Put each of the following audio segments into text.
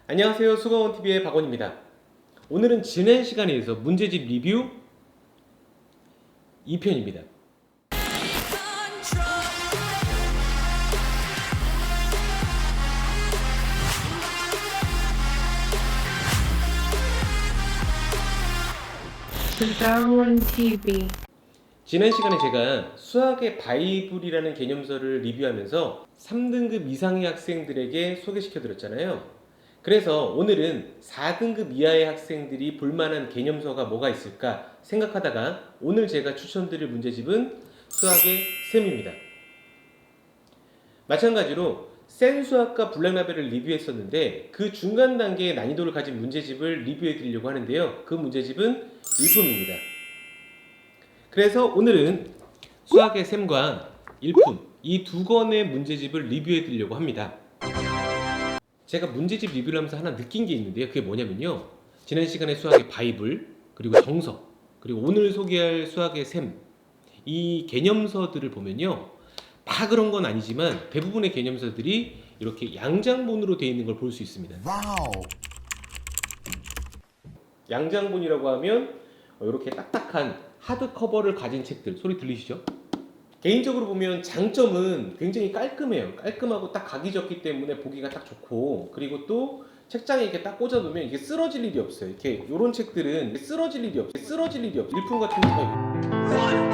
안녕하세요. 수강원TV의 박원입니다. 오늘은 지난 시간에 이어서 문제집 리뷰 2편입니다. 수강원TV. 지난 시간에 제가 수학의 바이블이라는 개념서를 리뷰하면서 3등급 이상의 학생들에게 소개시켜 드렸잖아요. 그래서 오늘은 4등급 이하의 학생들이 볼만한 개념서가 뭐가 있을까 생각하다가 오늘 제가 추천드릴 문제집은 수학의 셈입니다. 마찬가지로 센 수학과 블랙라벨을 리뷰했었는데 그 중간 단계의 난이도를 가진 문제집을 리뷰해 드리려고 하는데요. 그 문제집은 일품입니다. 그래서 오늘은 수학의 셈과 일품 이 두 권의 문제집을 리뷰해 드리려고 합니다. 제가 문제집 리뷰를 하면서 하나 느낀 게 있는데요. 그게 뭐냐면요. 지난 시간에 수학의 바이블, 그리고 정석, 그리고 오늘 소개할 수학의 셈, 이 개념서들을 보면요. 다 그런 건 아니지만 대부분의 개념서들이 이렇게 양장본으로 되어 있는 걸 볼 수 있습니다. 와우. 양장본이라고 하면 이렇게 딱딱한 하드 커버를 가진 책들, 소리 들리시죠? 개인적으로 보면 장점은 굉장히 깔끔해요. 깔끔하고 딱 각이 졌기 때문에 보기가 딱 좋고, 그리고 또 책장에 이렇게 딱 꽂아놓으면 이게 쓰러질 일이 없어요. 이렇게 요런 책들은 쓰러질 일이 없어요. 일품 같은 경우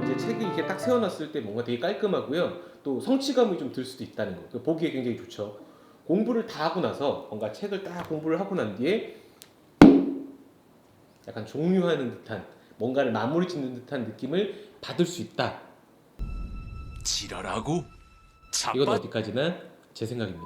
이제 책이 이렇게 딱 세워놨을 때 뭔가 되게 깔끔하고요. 또 성취감이 좀 들 수도 있다는 거. 보기에 굉장히 좋죠. 공부를 다 하고 나서 뭔가 책을 딱 공부를 하고 난 뒤에 약간 종료하는 듯한, 뭔가를 마무리 짓는 듯한 느낌을 받을 수 있다. 지랄하고 이건 어디까지나 제 생각입니다.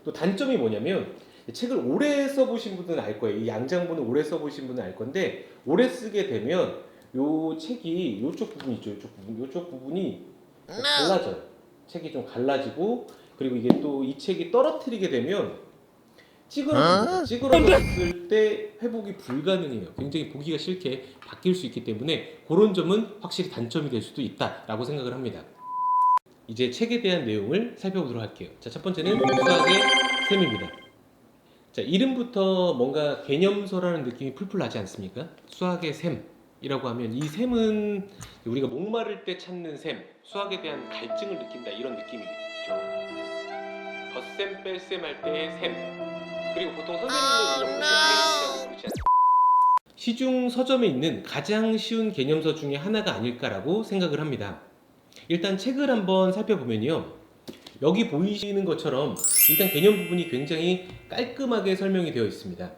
또 단점이 뭐냐면 책을 오래 써보신 분들은 알 거예요. 이 양장본을 오래 써보신 분은 알 건데 오래 쓰게 되면 요 책이 요쪽 부분 있죠. 요쪽 부분이 갈라져요. 책이 좀 갈라지고, 그리고 이게 또 이 책이 떨어뜨리게 되면 찌그러졌을 때 회복이 불가능해요. 굉장히 보기가 싫게 바뀔 수 있기 때문에 그런 점은 확실히 단점이 될 수도 있다라고 생각을 합니다. 이제 책에 대한 내용을 살펴보도록 할게요. 자, 첫 번째는 수학의 셈입니다. 자, 이름부터 뭔가 개념서라는 느낌이 풀풀 나지 않습니까? 수학의 셈이라고 하면 이 셈은 우리가 목마를 때 찾는 셈, 수학에 대한 갈증을 느낀다 이런 느낌이죠. 덧셈 뺄셈 할 때의 셈, 그리고 보통 선생님들 이런 셈이라고 부르지 않습니까? 시중 서점에 있는 가장 쉬운 개념서 중에 하나가 아닐까라고 생각을 합니다. 일단 책을 한번 살펴보면요. 여기 보이시는 것처럼 일단 개념 부분이 굉장히 깔끔하게 설명이 되어 있습니다.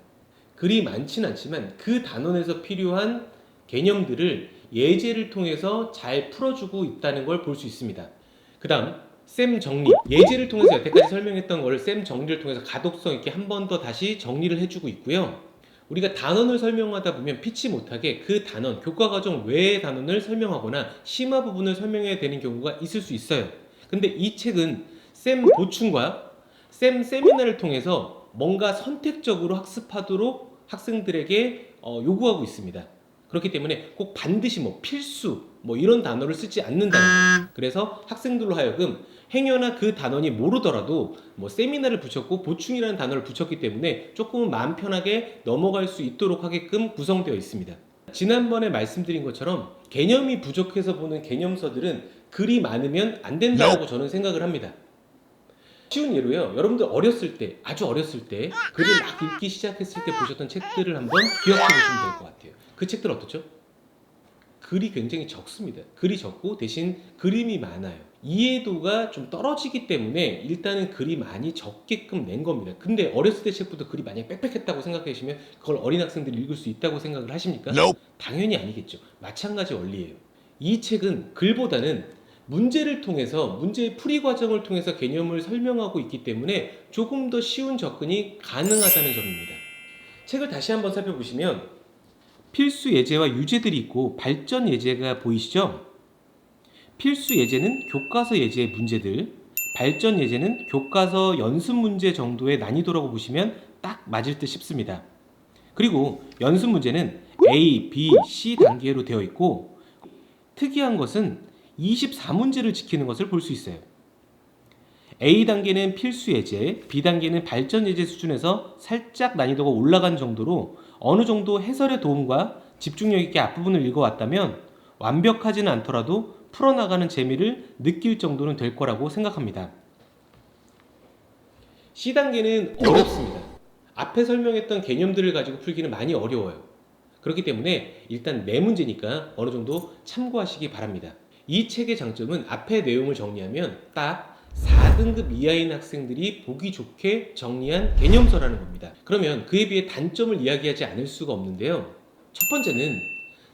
글이 많지는 않지만 그 단원에서 필요한 개념들을 예제를 통해서 잘 풀어주고 있다는 걸 볼 수 있습니다. 그 다음 셈 정리, 예제를 통해서 여태까지 설명했던 걸 셈 정리를 통해서 가독성 있게 한 번 더 다시 정리를 해주고 있고요. 우리가 단원을 설명하다 보면 피치 못하게 그 단원, 교과과정 외의 단원을 설명하거나 심화 부분을 설명해야 되는 경우가 있을 수 있어요. 근데 이 책은 셈 보충과 셈 세미나를 통해서 뭔가 선택적으로 학습하도록 학생들에게 요구하고 있습니다. 그렇기 때문에 꼭 반드시 필수 이런 단어를 쓰지 않는다는 거예요. 그래서 학생들로 하여금 행여나 그 단원이 모르더라도 세미나를 붙였고 보충이라는 단어를 붙였기 때문에 조금은 마음 편하게 넘어갈 수 있도록 하게끔 구성되어 있습니다. 지난번에 말씀드린 것처럼 개념이 부족해서 보는 개념서들은 글이 많으면 안 된다고 저는 생각을 합니다. 쉬운 예로요. 여러분들 어렸을 때, 아주 어렸을 때 글을 막 읽기 시작했을 때 보셨던 책들을 한번 기억해 보시면 될 것 같아요. 그 책들 어떻죠? 글이 굉장히 적습니다. 글이 적고 대신 그림이 많아요. 이해도가 좀 떨어지기 때문에 일단은 글이 많이 적게끔 낸 겁니다. 근데 어렸을 때 책부터 글이 많이 빽빽했다고 생각하시면 그걸 어린 학생들이 읽을 수 있다고 생각을 하십니까? 당연히 아니겠죠. 마찬가지 원리예요. 이 책은 글보다는 문제를 통해서, 문제의 풀이 과정을 통해서 개념을 설명하고 있기 때문에 조금 더 쉬운 접근이 가능하다는 점입니다. 책을 다시 한번 살펴보시면 필수 예제와 유제들이 있고 발전 예제가 보이시죠? 필수 예제는 교과서 예제의 문제들, 발전 예제는 교과서 연습 문제 정도의 난이도라고 보시면 딱 맞을 듯 싶습니다. 그리고 연습 문제는 A, B, C 단계로 되어 있고 특이한 것은 24문제를 지키는 것을 볼 수 있어요. A단계는 필수 예제, B단계는 발전 예제 수준에서 살짝 난이도가 올라간 정도로 어느 정도 해설의 도움과 집중력 있게 앞부분을 읽어왔다면 완벽하지는 않더라도 풀어나가는 재미를 느낄 정도는 될 거라고 생각합니다. C단계는 어렵습니다. 앞에 설명했던 개념들을 가지고 풀기는 많이 어려워요. 그렇기 때문에 일단 4문제니까 어느 정도 참고하시기 바랍니다. 이 책의 장점은 앞에 내용을 정리하면 딱 4등급 이하인 학생들이 보기 좋게 정리한 개념서라는 겁니다. 그러면 그에 비해 단점을 이야기하지 않을 수가 없는데요. 첫 번째는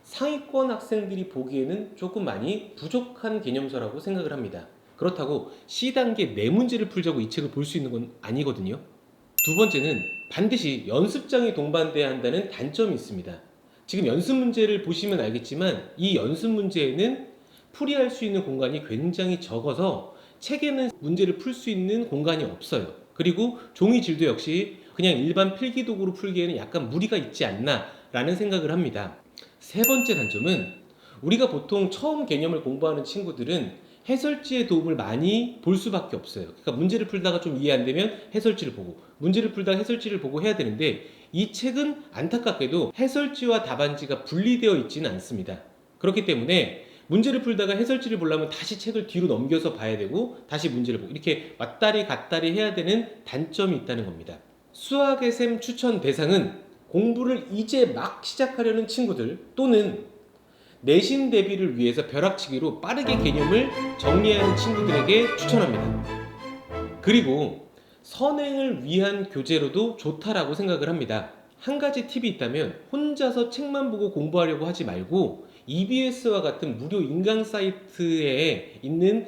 상위권 학생들이 보기에는 조금 많이 부족한 개념서라고 생각을 합니다. 그렇다고 C단계 4문제를 풀자고 이 책을 볼 수 있는 건 아니거든요. 두 번째는 반드시 연습장에 동반돼야 한다는 단점이 있습니다. 지금 연습 문제를 보시면 알겠지만 이 연습 문제에는 풀이할 수 있는 공간이 굉장히 적어서 책에는 문제를 풀 수 있는 공간이 없어요. 그리고 종이 질도 역시 그냥 일반 필기도구로 풀기에는 약간 무리가 있지 않나 라는 생각을 합니다. 세 번째 단점은 우리가 보통 처음 개념을 공부하는 친구들은 해설지의 도움을 많이 볼 수밖에 없어요. 그러니까 문제를 풀다가 좀 이해 안 되면 해설지를 보고, 문제를 풀다가 해설지를 보고 해야 되는데 이 책은 안타깝게도 해설지와 답안지가 분리되어 있지는 않습니다. 그렇기 때문에 문제를 풀다가 해설지를 보려면 다시 책을 뒤로 넘겨서 봐야 되고 다시 문제를 보고 이렇게 왔다리 갔다리 해야 되는 단점이 있다는 겁니다. 수학의 샘 추천 대상은 공부를 이제 막 시작하려는 친구들 또는 내신 대비를 위해서 벼락치기로 빠르게 개념을 정리하는 친구들에게 추천합니다. 그리고 선행을 위한 교재로도 좋다라고 생각을 합니다. 한 가지 팁이 있다면 혼자서 책만 보고 공부하려고 하지 말고 EBS와 같은 무료 인강 사이트에 있는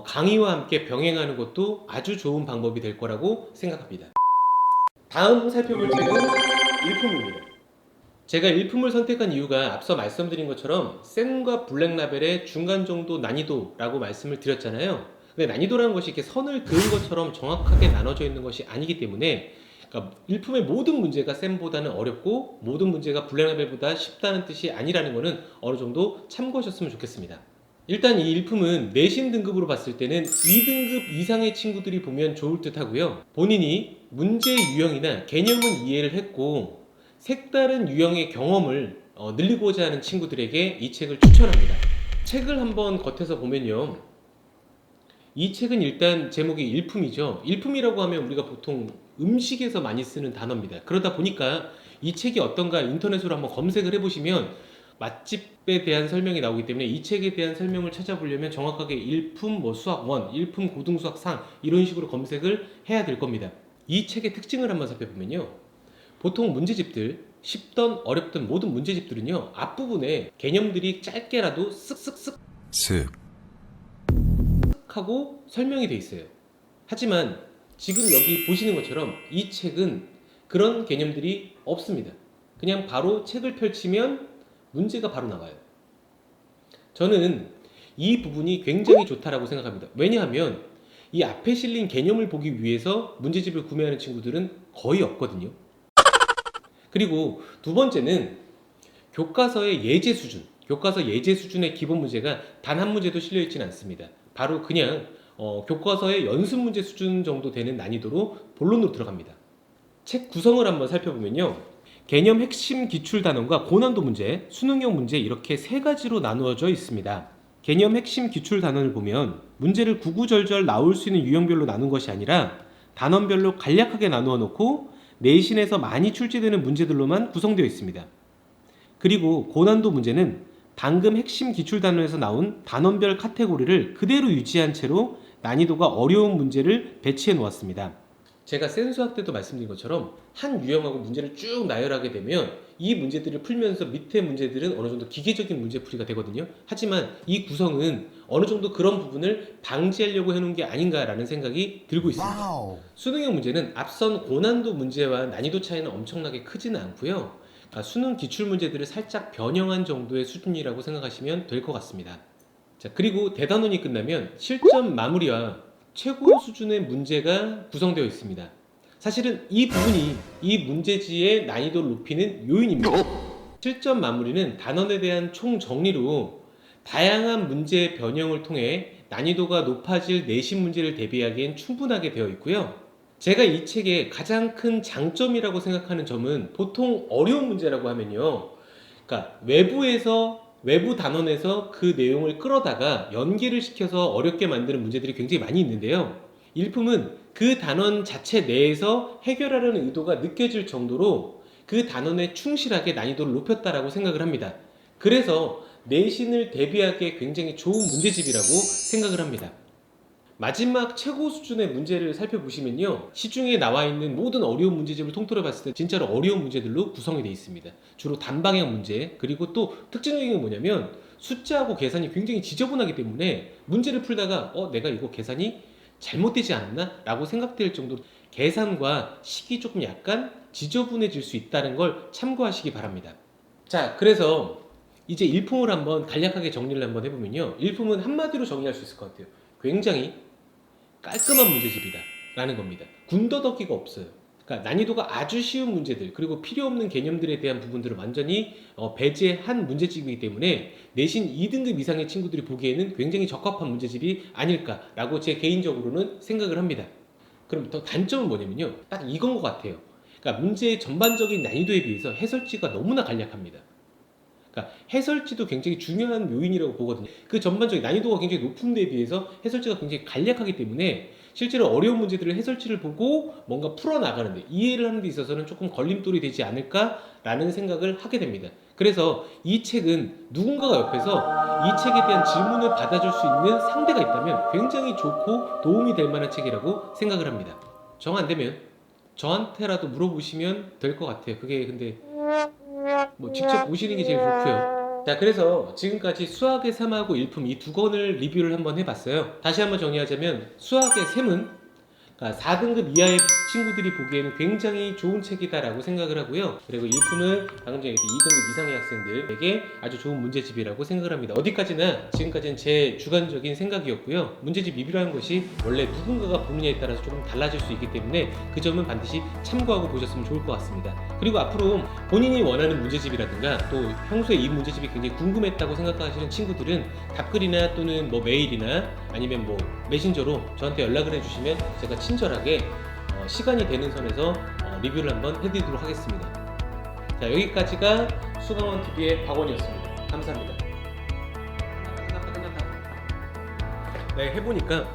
강의와 함께 병행하는 것도 아주 좋은 방법이 될 거라고 생각합니다. 다음 살펴볼 책은 일품입니다. 제가 일품을 선택한 이유가 앞서 말씀드린 것처럼 센과 블랙라벨의 중간 정도 난이도라고 말씀을 드렸잖아요. 근데 난이도라는 것이 이렇게 선을 그은 것처럼 정확하게 나눠져 있는 것이 아니기 때문에 그러니까 일품의 모든 문제가 센보다는 어렵고 모든 문제가 블랙라벨보다 쉽다는 뜻이 아니라는 것은 어느 정도 참고하셨으면 좋겠습니다. 일단 이 일품은 내신 등급으로 봤을 때는 2등급 이상의 친구들이 보면 좋을 듯 하고요. 본인이 문제의 유형이나 개념은 이해를 했고 색다른 유형의 경험을 늘리고자 하는 친구들에게 이 책을 추천합니다. 책을 한번 겉에서 보면요. 이 책은 일단 제목이 일품이죠. 일품이라고 하면 우리가 보통 음식에서 많이 쓰는 단어입니다. 그러다 보니까 이 책이 어떤가 인터넷으로 한번 검색을 해보시면 맛집에 대한 설명이 나오기 때문에 이 책에 대한 설명을 찾아보려면 정확하게 일품 수학 1, 일품 고등수학 상 이런 식으로 검색을 해야 될 겁니다. 이 책의 특징을 한번 살펴보면요. 보통 문제집들 쉽던 어렵던 모든 문제집들은요. 앞부분에 개념들이 짧게라도 쓱쓱쓱 하고 설명이 돼 있어요. 하지만 지금 여기 보시는 것처럼 이 책은 그런 개념들이 없습니다. 그냥 바로 책을 펼치면 문제가 바로 나와요. 저는 이 부분이 굉장히 좋다라고 생각합니다. 왜냐하면 이 앞에 실린 개념을 보기 위해서 문제집을 구매하는 친구들은 거의 없거든요. 그리고 두 번째는 교과서의 예제 수준, 교과서 예제 수준의 기본 문제가 단 한 문제도 실려 있지는 않습니다. 바로 그냥 교과서의 연습 문제 수준 정도 되는 난이도로 본론으로 들어갑니다. 책 구성을 한번 살펴보면요. 개념 핵심 기출 단원과 고난도 문제, 수능형 문제 이렇게 세 가지로 나누어져 있습니다. 개념 핵심 기출 단원을 보면 문제를 구구절절 나올 수 있는 유형별로 나눈 것이 아니라 단원별로 간략하게 나누어 놓고 내신에서 많이 출제되는 문제들로만 구성되어 있습니다. 그리고 고난도 문제는 방금 핵심 기출 단원에서 나온 단원별 카테고리를 그대로 유지한 채로 난이도가 어려운 문제를 배치해 놓았습니다. 제가 센 수학 때도 말씀드린 것처럼 한 유형하고 문제를 쭉 나열하게 되면 이 문제들을 풀면서 밑에 문제들은 어느 정도 기계적인 문제풀이가 되거든요. 하지만 이 구성은 어느 정도 그런 부분을 방지하려고 해놓은 게 아닌가라는 생각이 들고 있습니다. 수능형 문제는 앞선 고난도 문제와 난이도 차이는 엄청나게 크지는 않고요. 수능 기출 문제들을 살짝 변형한 정도의 수준이라고 생각하시면 될 것 같습니다. 자, 그리고 대단원이 끝나면 실전 마무리와 최고 수준의 문제가 구성되어 있습니다. 사실은 이 부분이 이 문제지의 난이도를 높이는 요인입니다. 실전 마무리는 단원에 대한 총정리로 다양한 문제 변형을 통해 난이도가 높아질 내신 문제를 대비하기엔 충분하게 되어 있고요. 제가 이 책의 가장 큰 장점이라고 생각하는 점은 보통 어려운 문제라고 하면요, 그러니까 외부 단원에서 그 내용을 끌어다가 연기를 시켜서 어렵게 만드는 문제들이 굉장히 많이 있는데요. 일품은 그 단원 자체 내에서 해결하려는 의도가 느껴질 정도로 그 단원에 충실하게 난이도를 높였다라고 생각을 합니다. 그래서 내신을 대비하기에 굉장히 좋은 문제집이라고 생각을 합니다. 마지막 최고 수준의 문제를 살펴보시면요, 시중에 나와 있는 모든 어려운 문제집을 통틀어 봤을 때 진짜로 어려운 문제들로 구성이 되어 있습니다. 주로 단방향 문제, 그리고 또 특징적인 게 뭐냐면 숫자하고 계산이 굉장히 지저분하기 때문에 문제를 풀다가 내가 이거 계산이 잘못되지 않았나? 라고 생각될 정도로 계산과 식이 조금 약간 지저분해질 수 있다는 걸 참고하시기 바랍니다. 자, 그래서 이제 일품을 한번 간략하게 정리를 한번 해보면요, 일품은 한마디로 정리할 수 있을 것 같아요. 굉장히 깔끔한 문제집이다 라는 겁니다. 군더더기가 없어요. 그러니까 난이도가 아주 쉬운 문제들, 그리고 필요 없는 개념들에 대한 부분들을 완전히 배제한 문제집이기 때문에 내신 2등급 이상의 친구들이 보기에는 굉장히 적합한 문제집이 아닐까라고 제 개인적으로는 생각을 합니다. 그럼 더 단점은 뭐냐면요, 딱 이건 것 같아요. 그러니까 문제의 전반적인 난이도에 비해서 해설지가 너무나 간략합니다. 그러니까 해설지도 굉장히 중요한 요인이라고 보거든요. 그 전반적인 난이도가 굉장히 높은 데에 비해서 해설지가 굉장히 간략하기 때문에 실제로 어려운 문제들을 해설지를 보고 뭔가 풀어나가는데, 이해를 하는 데 있어서는 조금 걸림돌이 되지 않을까라는 생각을 하게 됩니다. 그래서 이 책은 누군가가 옆에서 이 책에 대한 질문을 받아줄 수 있는 상대가 있다면 굉장히 좋고 도움이 될 만한 책이라고 생각을 합니다. 정 안 되면 저한테라도 물어보시면 될 것 같아요. 그게 근데 뭐 직접 보시는 게 제일 좋고요. 자, 그래서 지금까지 수학의 3하고 일품 이 두 권을 리뷰를 한번 해봤어요. 다시 한번 정리하자면 수학의 샘은 4등급 이하의 친구들이 보기에는 굉장히 좋은 책이다라고 생각을 하고요. 그리고 일품은 방금 전에 2등급 이상의 학생들에게 아주 좋은 문제집이라고 생각을 합니다. 어디까지나 지금까지는 제 주관적인 생각이었고요. 문제집 리뷰라는 것이 원래 누군가가 보느냐에 따라서 조금 달라질 수 있기 때문에 그 점은 반드시 참고하고 보셨으면 좋을 것 같습니다. 그리고 앞으로 본인이 원하는 문제집이라든가 또 평소에 이 문제집이 굉장히 궁금했다고 생각하시는 친구들은 답글이나 또는 뭐 메일이나 아니면 뭐 메신저로 저한테 연락을 해주시면 제가 친절하게 시간이 되는 선에서 리뷰를 한번 해드리도록 하겠습니다. 자, 여기까지가 수강원TV의 박원이었습니다. 감사합니다. 네, 해보니까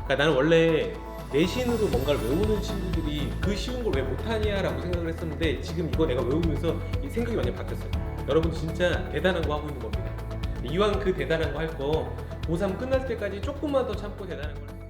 나는 원래 내신으로 뭔가를 외우는 친구들이 그 쉬운 걸 왜 못하냐라고 생각을 했었는데 지금 이거 내가 외우면서 이 생각이 완전 바뀌었어요. 여러분들 진짜 대단한 거 하고 있는 겁니다. 이왕 그 대단한 거 할 거 고3 끝날 때까지 조금만 더 참고 대단한 걸